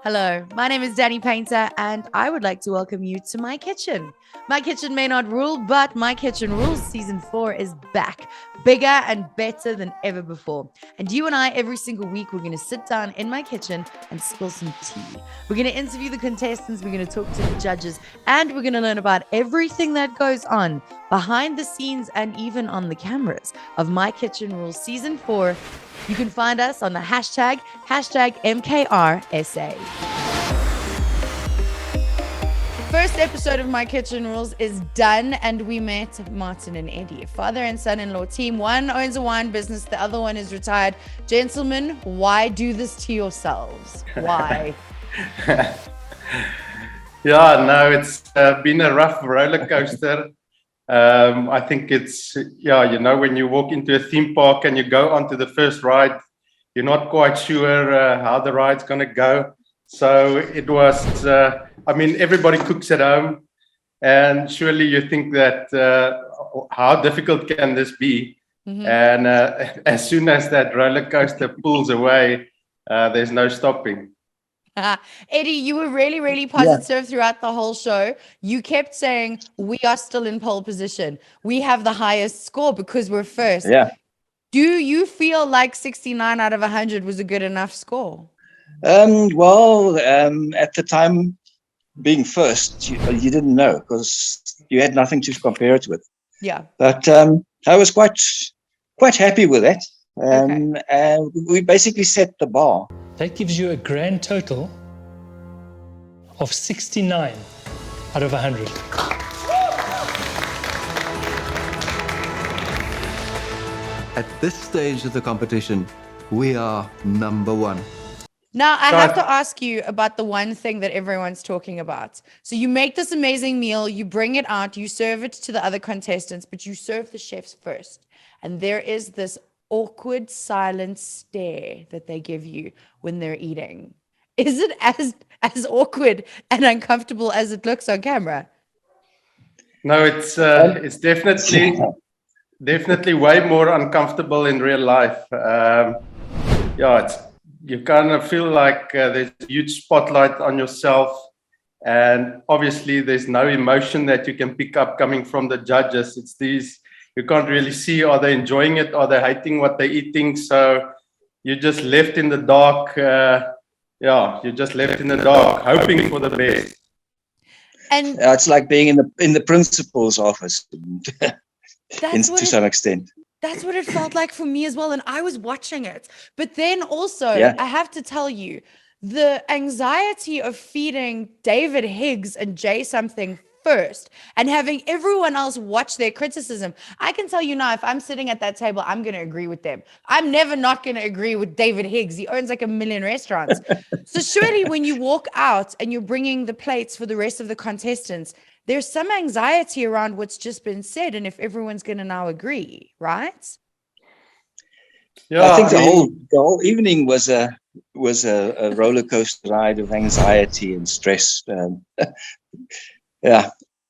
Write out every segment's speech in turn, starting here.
Hello, my name is Danny Painter, and I would like to welcome you to My Kitchen. My Kitchen may not rule, but My Kitchen Rules Season 4 is back, bigger and better than ever before. And you and I, every single week, we're going to sit down in my kitchen and spill some tea. We're going to interview the contestants, we're going to talk to the judges, and we're going to learn about everything that goes on behind the scenes and even on the cameras of My Kitchen Rules Season 4. You can find us on the hashtag MKRSA. First episode of My Kitchen Rules is done, and we met Martin and Eddie, father and son-in-law team. One owns a wine business, the other one is retired. Gentlemen, why do this to yourselves? Why? It's been a rough roller coaster. I think it's, when you walk into a theme park and you go onto the first ride, you're not quite sure how the ride's going to go. So it was, everybody cooks at home, and surely you think that how difficult can this be? Mm-hmm. And as soon as that roller coaster pulls away, there's no stopping. Eddie, you were really, really positive throughout the whole show. You kept saying, we are still in pole position. We have the highest score because we're first. Yeah. Do you feel like 69 out of 100 was a good enough score? At the time, being first, you didn't know because you had nothing to compare it with. Yeah. But I was quite happy with it. And we basically set the bar. That gives you a grand total of 69 out of 100. At this stage of the competition, we are number one. Now, I have to ask you about the one thing that everyone's talking about. So you make this amazing meal, you bring it out, you serve it to the other contestants, but you serve the chefs first. And there is this awkward silent stare that they give you when they're eating. Is it as awkward and uncomfortable as it looks on camera? No, it's definitely way more uncomfortable in real life. You kind of feel like there's a huge spotlight on yourself, and obviously there's no emotion that you can pick up coming from the judges. It's these. You can't really see, are they enjoying it? Are they hating what they're eating? So you're just left in the dark. You're just left in the dark, hoping for the best. And it's like being in the principal's office to some extent. That's what it felt like for me as well. And I was watching it. But then also, I have to tell you, the anxiety of feeding David Higgs and Jay something first and having everyone else watch their criticism. I can tell you now, if I'm sitting at that table, I'm going to agree with them. I'm never not going to agree with David Higgs. He owns like 1 million restaurants. So surely when you walk out and you're bringing the plates for the rest of the contestants, there's some anxiety around what's just been said and if everyone's going to now agree, right? Yeah, I think the whole evening was a roller coaster ride of anxiety and stress.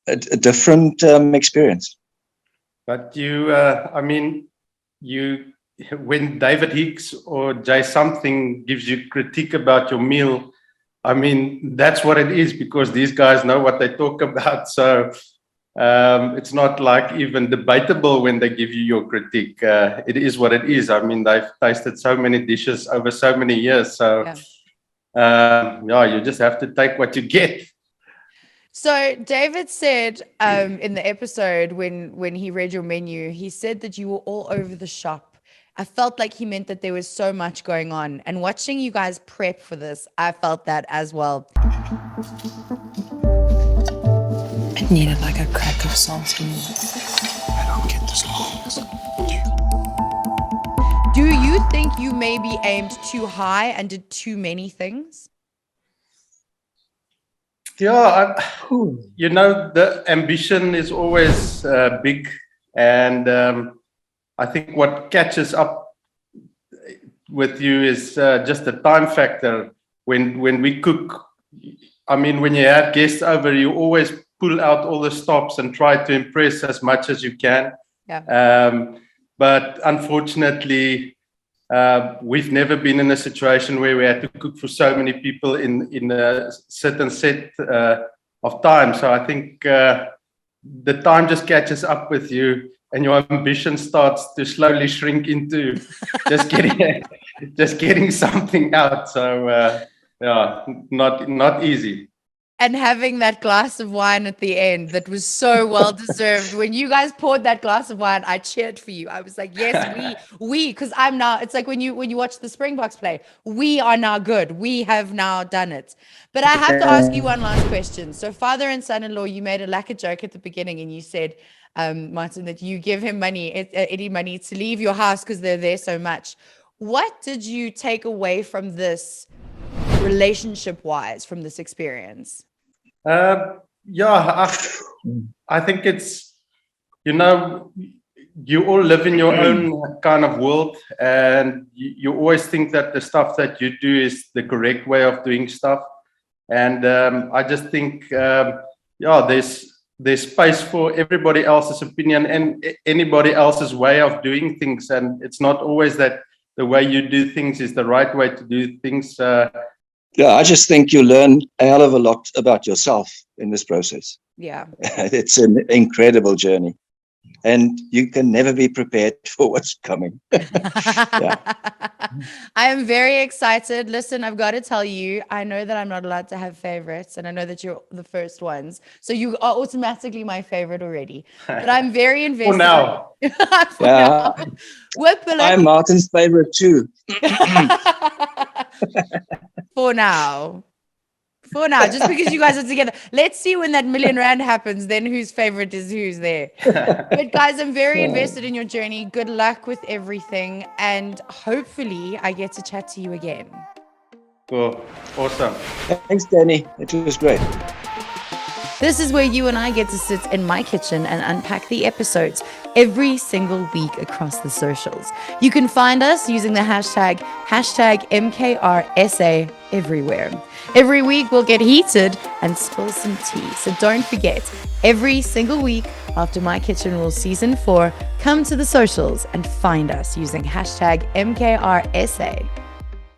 A different experience. But when David Higgs or Jay something gives you critique about your meal, that's what it is, because these guys know what they talk about. So it's not like even debatable when they give you your critique. It is what it is. They've tasted so many dishes over so many years. So you just have to take what you get. So David said in the episode when he read your menu, he said that you were all over the shop. I felt like he meant that there was so much going on. And watching you guys prep for this, I felt that as well. It needed like a crack of salt in it. I don't get the salt. Do you think you maybe aimed too high and did too many things? The ambition is always big, and I think what catches up with you is just the time factor. When we cook, when you have guests over, you always pull out all the stops and try to impress as much as you can. Yeah. But unfortunately, we've never been in a situation where we had to cook for so many people in a certain set of time. So I think the time just catches up with you, and your ambition starts to slowly shrink into just getting something out. So not easy. And having that glass of wine at the end that was so well deserved. When you guys poured that glass of wine, I cheered for you. I was like, yes, we, because I'm now, it's like when you watch the Springboks play, we are now good. We have now done it. But I have to ask you one last question. So father and son-in-law, you made a lacquer joke at the beginning and you said, Martin, that you give him money, Eddie money to leave your house because they're there so much. What did you take away from this relationship-wise, from this experience? I think it's, you all live in your own kind of world, and you always think that the stuff that you do is the correct way of doing stuff. And I just think, there's space for everybody else's opinion and anybody else's way of doing things. And it's not always that the way you do things is the right way to do things. I just think you learn a hell of a lot about yourself in this process. Yeah. It's an incredible journey, and you can never be prepared for what's coming. I am very excited. Listen, I've got to tell you, I know that I'm not allowed to have favorites, and I know that you're the first ones. So you are automatically my favorite already. But I'm very invested. For now. Now. I'm Martin's favorite too. For now, just because you guys are together. Let's see when that R1 million happens, then whose favorite is who's there. But guys, I'm very invested in your journey. Good luck with everything. And hopefully I get to chat to you again. Cool. Awesome. Thanks, Danny. It was great. This is where you and I get to sit in my kitchen and unpack the episodes every single week across the socials. You can find us using the hashtag MKRSA everywhere. Every week we'll get heated and spill some tea. So don't forget, every single week after My Kitchen Rules Season 4, come to the socials and find us using hashtag MKRSA.